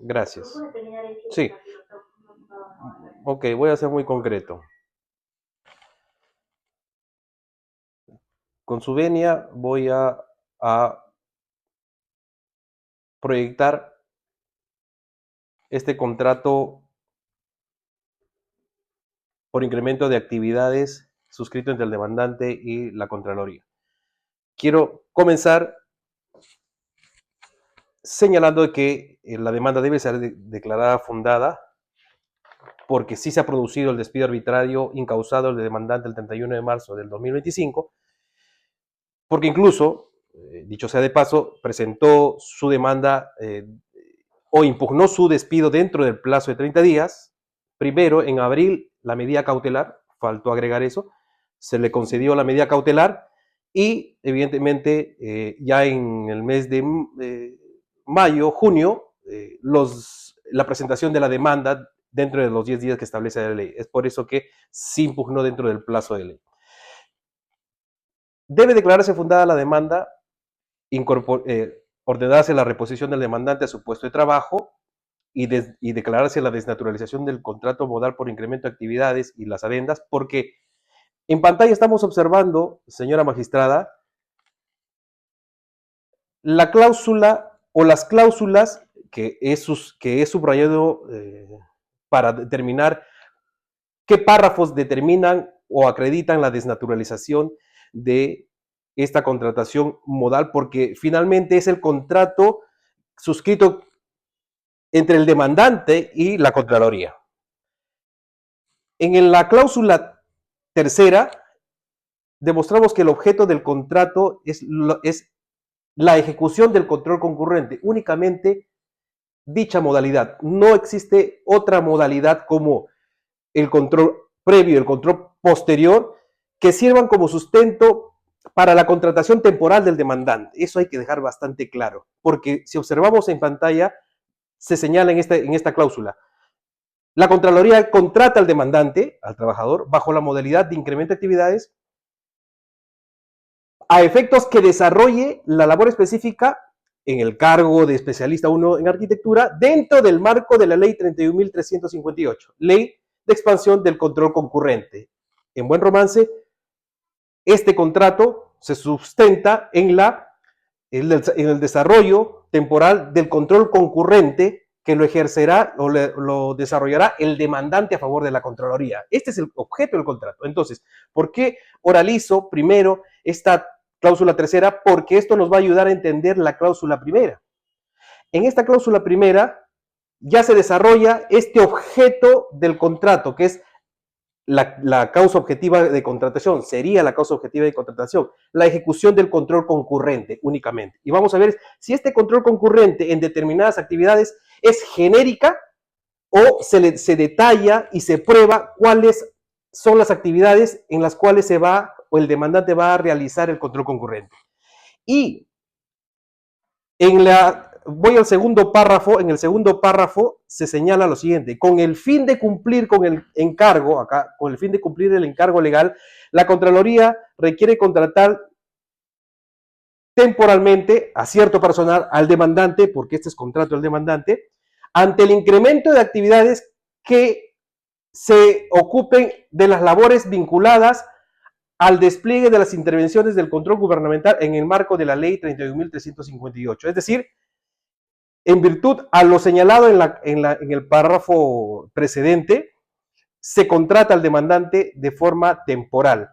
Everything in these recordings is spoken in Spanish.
Gracias. Sí, ok, voy a ser muy concreto. Con su venia voy a proyectar este contrato por incremento de actividades suscrito entre el demandante y la Contraloría. Quiero comenzar señalando que la demanda debe ser declarada fundada porque sí se ha producido el despido arbitrario incausado del demandante el 31 de marzo del 2025, porque incluso, dicho sea de paso, presentó su demanda o impugnó su despido dentro del plazo de 30 días. Primero, en abril, la medida cautelar, faltó agregar eso, se le concedió la medida cautelar y evidentemente ya en el mes de mayo, junio, la presentación de la demanda dentro de los 10 días que establece la ley. Es por eso que sí impugnó dentro del plazo de ley. Debe declararse fundada la demanda, ordenarse la reposición del demandante a su puesto de trabajo y declararse la desnaturalización del contrato modal por incremento de actividades y las adendas, porque en pantalla estamos observando, señora magistrada, la cláusula o las cláusulas que he subrayado para determinar qué párrafos determinan o acreditan la desnaturalización de esta contratación modal, porque finalmente es el contrato suscrito entre el demandante y la Contraloría. En la cláusula tercera, demostramos que el objeto del contrato es la ejecución del control concurrente, únicamente dicha modalidad. No existe otra modalidad como el control previo y el control posterior que sirvan como sustento para la contratación temporal del demandante. Eso hay que dejar bastante claro, porque si observamos en pantalla, se señala en esta cláusula. La Contraloría contrata al demandante, al trabajador, bajo la modalidad de incremento de actividades a efectos que desarrolle la labor específica en el cargo de especialista 1 en arquitectura dentro del marco de la ley 31.358, ley de expansión del control concurrente. En buen romance, este contrato se sustenta en el desarrollo temporal del control concurrente que lo ejercerá o lo desarrollará el demandante a favor de la Contraloría. Este es el objeto del contrato. Entonces, ¿por qué oralizo primero esta cláusula tercera? Porque esto nos va a ayudar a entender la cláusula primera. En esta cláusula primera ya se desarrolla este objeto del contrato, que es la causa objetiva de contratación, sería la causa objetiva de contratación, la ejecución del control concurrente únicamente. Y vamos a ver si este control concurrente en determinadas actividades es genérica o se detalla y se prueba cuáles son las actividades en las cuales se va o el demandante va a realizar el control concurrente. Y voy al segundo párrafo, en el segundo párrafo se señala lo siguiente: con el fin de cumplir con el encargo, acá, con el fin de cumplir el encargo legal, la Contraloría requiere contratar temporalmente a cierto personal, al demandante, porque este es contrato del demandante, ante el incremento de actividades que se ocupen de las labores vinculadas al despliegue de las intervenciones del control gubernamental en el marco de la ley 31.358. Es decir, en virtud a lo señalado en el párrafo precedente, se contrata al demandante de forma temporal.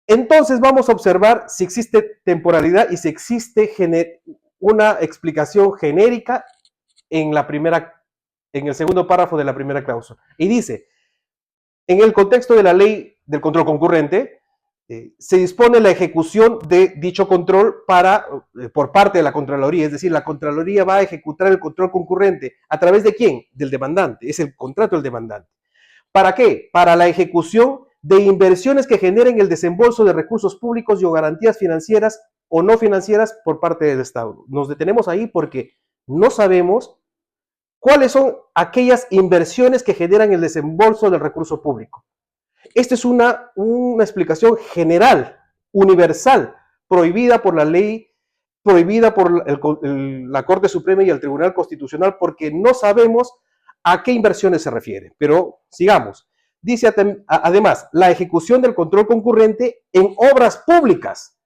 Entonces vamos a observar si existe temporalidad y si existe una explicación genérica en el segundo párrafo de la primera cláusula. Y dice: en el contexto de la ley del control concurrente, se dispone la ejecución de dicho control por parte de la Contraloría, es decir, la Contraloría va a ejecutar el control concurrente. ¿A través de quién? Del demandante, es el contrato del demandante. ¿Para qué? Para la ejecución de inversiones que generen el desembolso de recursos públicos y o garantías financieras o no financieras por parte del Estado. Nos detenemos ahí porque no sabemos cuáles son aquellas inversiones que generan el desembolso del recurso público. Esta es una explicación general, universal, prohibida por la ley prohibida por la Corte Suprema y el Tribunal Constitucional porque no sabemos a qué inversiones se refiere. Pero sigamos. Dice además, la ejecución del control concurrente en obras públicas.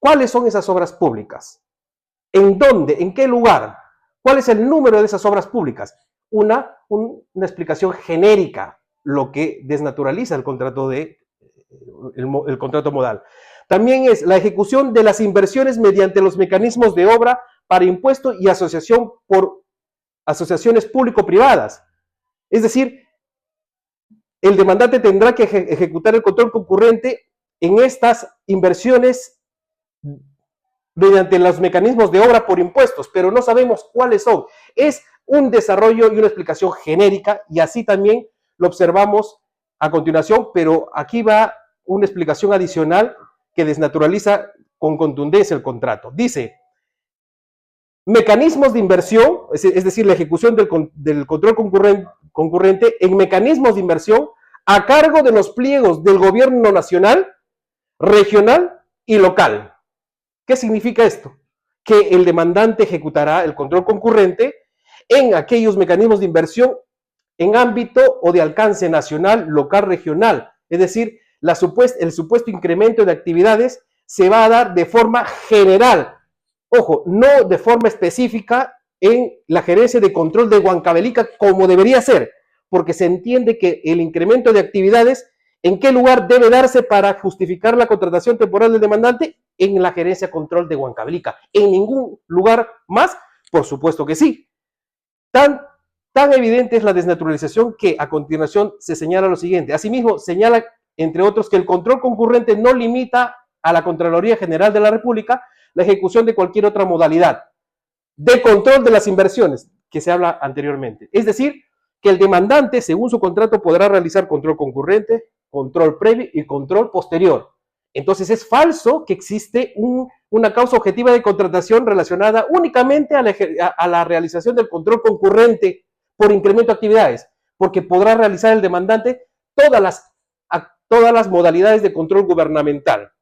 ¿Cuáles son esas obras públicas? ¿En dónde? ¿En qué lugar? ¿Cuál es el número de esas obras públicas? Una explicación genérica, lo que desnaturaliza el contrato modal. También es la ejecución de las inversiones mediante los mecanismos de obra para impuesto y asociación por asociaciones público-privadas. Es decir, el demandante tendrá que ejecutar el control concurrente en estas inversiones mediante los mecanismos de obra por impuestos, pero no sabemos cuáles son. Es un desarrollo y una explicación genérica, y así también lo observamos a continuación, pero aquí va una explicación adicional que desnaturaliza con contundencia el contrato. Dice, mecanismos de inversión, es decir, la ejecución del control concurrente en mecanismos de inversión a cargo de los pliegos del gobierno nacional, regional y local. ¿Qué significa esto? Que el demandante ejecutará el control concurrente en aquellos mecanismos de inversión en ámbito o de alcance nacional, local, regional. Es decir, el supuesto incremento de actividades se va a dar de forma general. Ojo, no de forma específica en la gerencia de control de Huancavelica como debería ser, porque se entiende que el incremento de actividades, ¿en qué lugar debe darse para justificar la contratación temporal del demandante? En la gerencia control de Huancavelica. ¿En ningún lugar más? Por supuesto que sí. Tan evidente es la desnaturalización que a continuación se señala lo siguiente. Asimismo, señala, entre otros, que el control concurrente no limita a la Contraloría General de la República la ejecución de cualquier otra modalidad de control de las inversiones que se habla anteriormente. Es decir, que el demandante, según su contrato, podrá realizar control concurrente, control previo y control posterior. Entonces es falso que existe una causa objetiva de contratación relacionada únicamente a la realización del control concurrente por incremento de actividades, porque podrá realizar el demandante todas las modalidades de control gubernamental.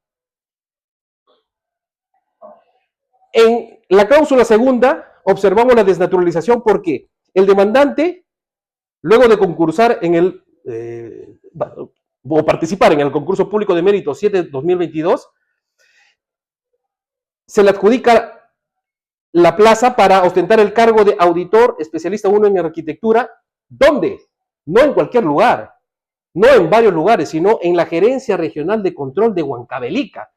En la cláusula segunda observamos la desnaturalización porque el demandante, luego de concursar o participar en el concurso público de mérito 7-2022, se le adjudica la plaza para ostentar el cargo de auditor especialista 1 en arquitectura. ¿Dónde? No en cualquier lugar, no en varios lugares, sino en la Gerencia Regional de Control de Huancavelica,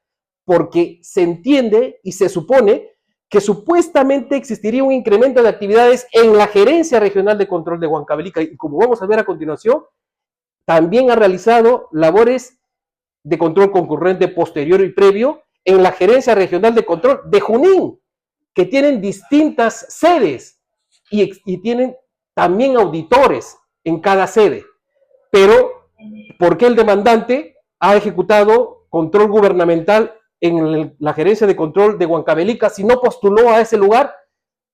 porque se entiende y se supone que supuestamente existiría un incremento de actividades en la Gerencia Regional de Control de Huancavelica, y como vamos a ver a continuación, también ha realizado labores de control concurrente posterior y previo en la Gerencia Regional de Control de Junín, que tienen distintas sedes y tienen también auditores en cada sede. Pero, ¿por qué el demandante ha ejecutado control gubernamental en la Gerencia de Control de Huancavelica si no postuló a ese lugar?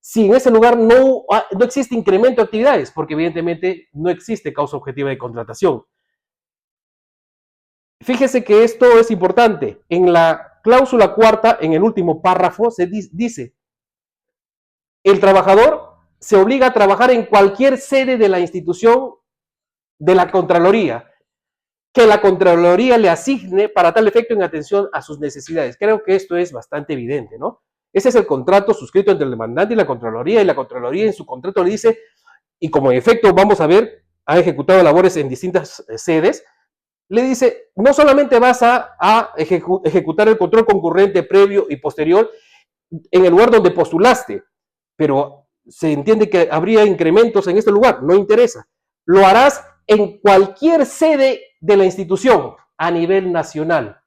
Si en ese lugar no existe incremento de actividades, porque evidentemente no existe causa objetiva de contratación. Fíjese que esto es importante. En la cláusula cuarta, en el último párrafo, se dice, el trabajador se obliga a trabajar en cualquier sede de la institución de la Contraloría, que la Contraloría le asigne para tal efecto en atención a sus necesidades. Creo que esto es bastante evidente, ¿no? Ese es el contrato suscrito entre el demandante y la Contraloría en su contrato le dice, y como en efecto vamos a ver, ha ejecutado labores en distintas sedes, le dice, no solamente vas a ejecutar el control concurrente previo y posterior en el lugar donde postulaste, pero se entiende que habría incrementos en este lugar, no interesa. Lo harás en cualquier sede de la institución a nivel nacional.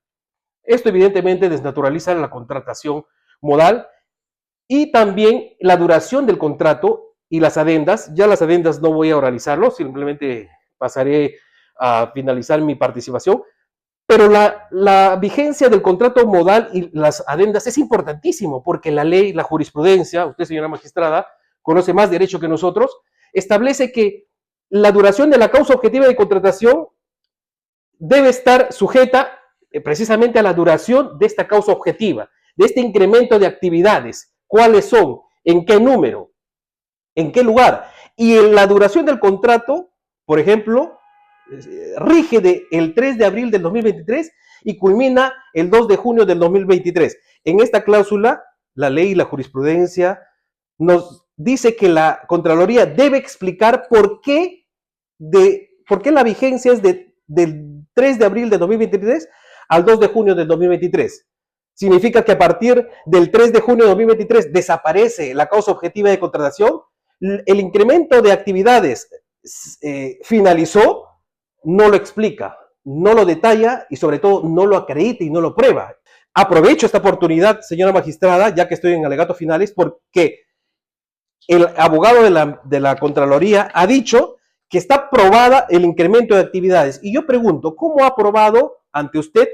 Esto evidentemente desnaturaliza la contratación modal y también la duración del contrato y las adendas. Ya las adendas no voy a oralizarlo, simplemente pasaré a finalizar mi participación, pero la vigencia del contrato modal y las adendas es importantísimo porque la ley, la jurisprudencia, usted señora magistrada, conoce más derecho que nosotros, establece que la duración de la causa objetiva de contratación debe estar sujeta precisamente a la duración de esta causa objetiva. de este incremento de actividades. ¿Cuáles son? ¿En qué número? ¿En qué lugar? Y en la duración del contrato, por ejemplo, rige del 3 de abril del 2023 y culmina el 2 de junio del 2023. En esta cláusula, la ley y la jurisprudencia nos dice que la Contraloría debe explicar por qué la vigencia es del 3 de abril de 2023 al 2 de junio del 2023. Significa que a partir del 3 de junio de 2023 desaparece la causa objetiva de contratación, el incremento de actividades finalizó, no lo explica, no lo detalla y sobre todo no lo acredita y no lo prueba. Aprovecho esta oportunidad, señora magistrada, ya que estoy en alegatos finales, porque el abogado de la Contraloría ha dicho que está probada el incremento de actividades. Y yo pregunto, ¿cómo ha probado ante usted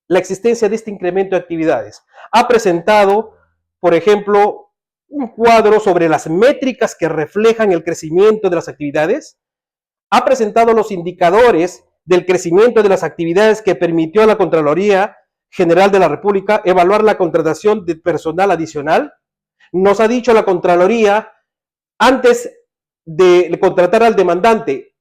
la existencia de este incremento de actividades? Ha presentado, por ejemplo, un cuadro sobre las métricas que reflejan el crecimiento de las actividades. Ha presentado los indicadores del crecimiento de las actividades que permitió a la Contraloría General de la República evaluar la contratación de personal adicional. Nos ha dicho la Contraloría, antes de contratar al demandante,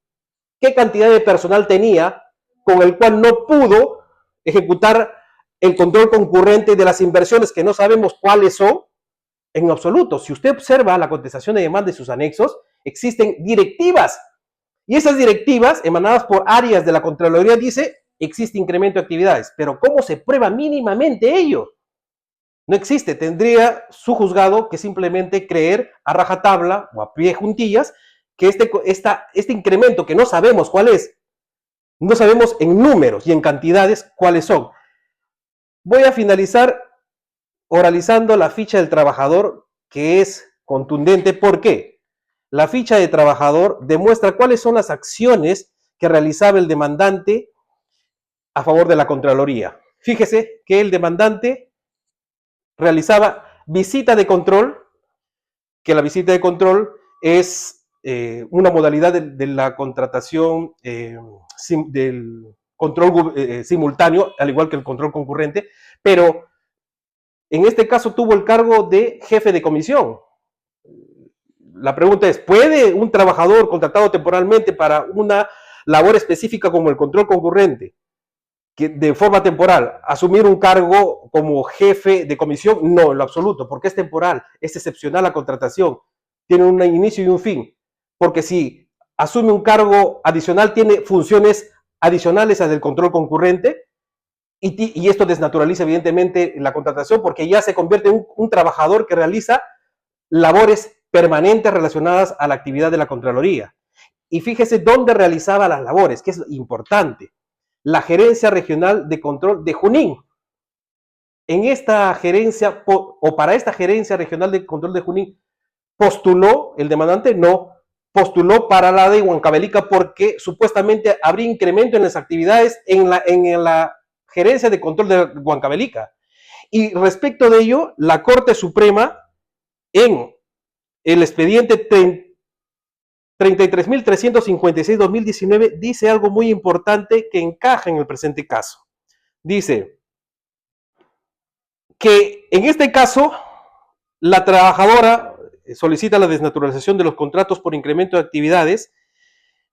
qué cantidad de personal tenía con el cual no pudo ejecutar el control concurrente de las inversiones que no sabemos cuáles son en absoluto. Si usted observa la contestación de demanda y sus anexos, existen directivas y esas directivas emanadas por áreas de la Contraloría dice existe incremento de actividades, pero ¿cómo se prueba mínimamente ello? No existe, tendría su juzgado que simplemente creer a rajatabla o a pie juntillas que este incremento que no sabemos cuál es, no sabemos en números y en cantidades cuáles son. Voy a finalizar oralizando la ficha del trabajador, que es contundente. ¿Por qué? La ficha de trabajador demuestra cuáles son las acciones que realizaba el demandante a favor de la Contraloría. Fíjese que el demandante realizaba visita de control, que la visita de control es una modalidad de la contratación del control simultáneo, al igual que el control concurrente, pero en este caso tuvo el cargo de jefe de comisión. La pregunta es, ¿puede un trabajador contratado temporalmente para una labor específica como el control concurrente, que de forma temporal, asumir un cargo como jefe de comisión? No, en lo absoluto, porque es temporal, es excepcional la contratación, tiene un inicio y un fin, porque si asume un cargo adicional, tiene funciones adicionales al del control concurrente, y esto desnaturaliza evidentemente la contratación, porque ya se convierte en un trabajador que realiza labores permanentes relacionadas a la actividad de la Contraloría. Y fíjese dónde realizaba las labores, que es importante. La Gerencia Regional de Control de Junín. En esta gerencia, o para esta Gerencia Regional de Control de Junín, postuló el demandante, no, postuló para la de Huancavelica porque supuestamente habría incremento en las actividades en la Gerencia de Control de Huancavelica. Y respecto de ello, la Corte Suprema, en el expediente 33.356-2019, dice algo muy importante que encaja en el presente caso. Dice que en este caso, la trabajadora solicita la desnaturalización de los contratos por incremento de actividades,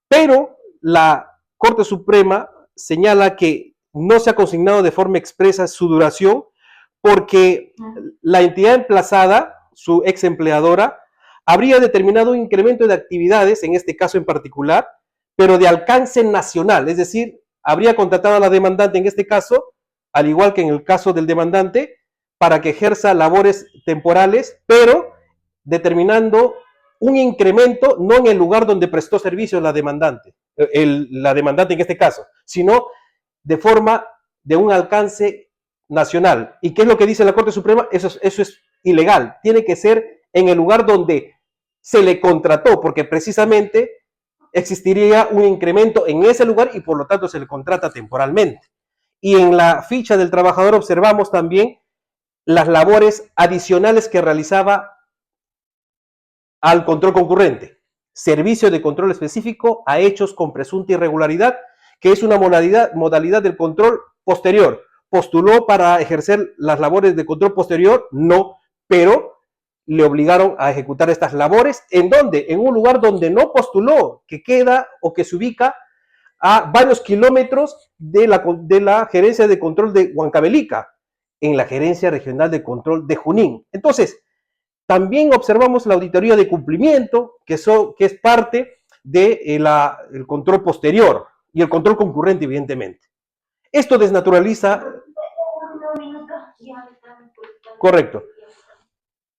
pero la Corte Suprema señala que no se ha consignado de forma expresa su duración porque la entidad emplazada, su ex empleadora, habría determinado un incremento de actividades, en este caso en particular, pero de alcance nacional, es decir, habría contratado a la demandante en este caso, al igual que en el caso del demandante, para que ejerza labores temporales, pero determinando un incremento no en el lugar donde prestó servicio la demandante en este caso, sino de forma de un alcance nacional. ¿Y qué es lo que dice la Corte Suprema? Eso es ilegal. Tiene que ser en el lugar donde se le contrató, porque precisamente existiría un incremento en ese lugar y por lo tanto se le contrata temporalmente. Y en la ficha del trabajador observamos también las labores adicionales que realizaba al control concurrente. Servicio de control específico a hechos con presunta irregularidad, que es una modalidad del control posterior. postuló para ejercer las labores de control posterior? No, pero le obligaron a ejecutar estas labores. ¿En dónde? En un lugar donde no postuló, que queda o que se ubica a varios kilómetros de la gerencia de control de Huancavelica, en la gerencia regional de control de Junín. Entonces, también observamos la auditoría de cumplimiento, que es parte del control posterior y el control concurrente, evidentemente. Esto desnaturaliza... Correcto.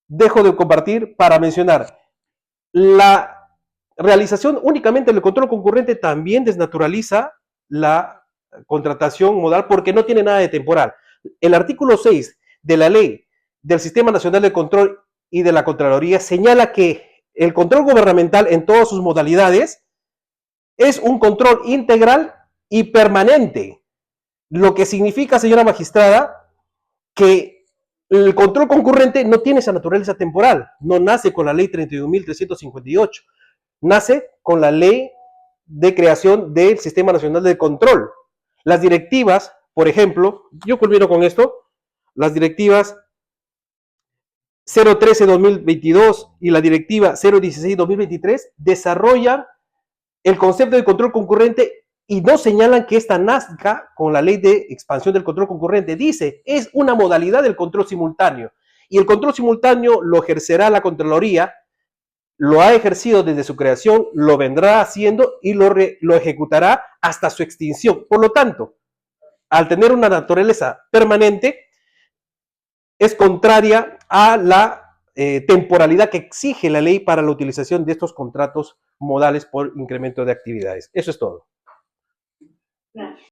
Dejo de compartir para mencionar la realización únicamente del control concurrente también desnaturaliza la contratación modal porque no tiene nada de temporal. El artículo 6 de la ley del Sistema Nacional de Control y de la Contraloría señala que el control gubernamental en todas sus modalidades es un control integral y permanente, lo que significa, señora magistrada, que el control concurrente no tiene esa naturaleza temporal, no nace con la ley 31.358, nace con la ley de creación del Sistema Nacional de Control. Las directivas, por ejemplo, yo culmino con esto, las directivas 013-2022 y la directiva 016-2023 desarrollan el concepto de control concurrente y no señalan que esta nazca con la ley de expansión del control concurrente. Dice, es una modalidad del control simultáneo y el control simultáneo lo ejercerá la Contraloría, lo ha ejercido desde su creación, lo vendrá haciendo y lo ejecutará hasta su extinción. Por lo tanto, al tener una naturaleza permanente, es contraria a la temporalidad que exige la ley para la utilización de estos contratos modales por incremento de actividades. Eso es todo. Gracias.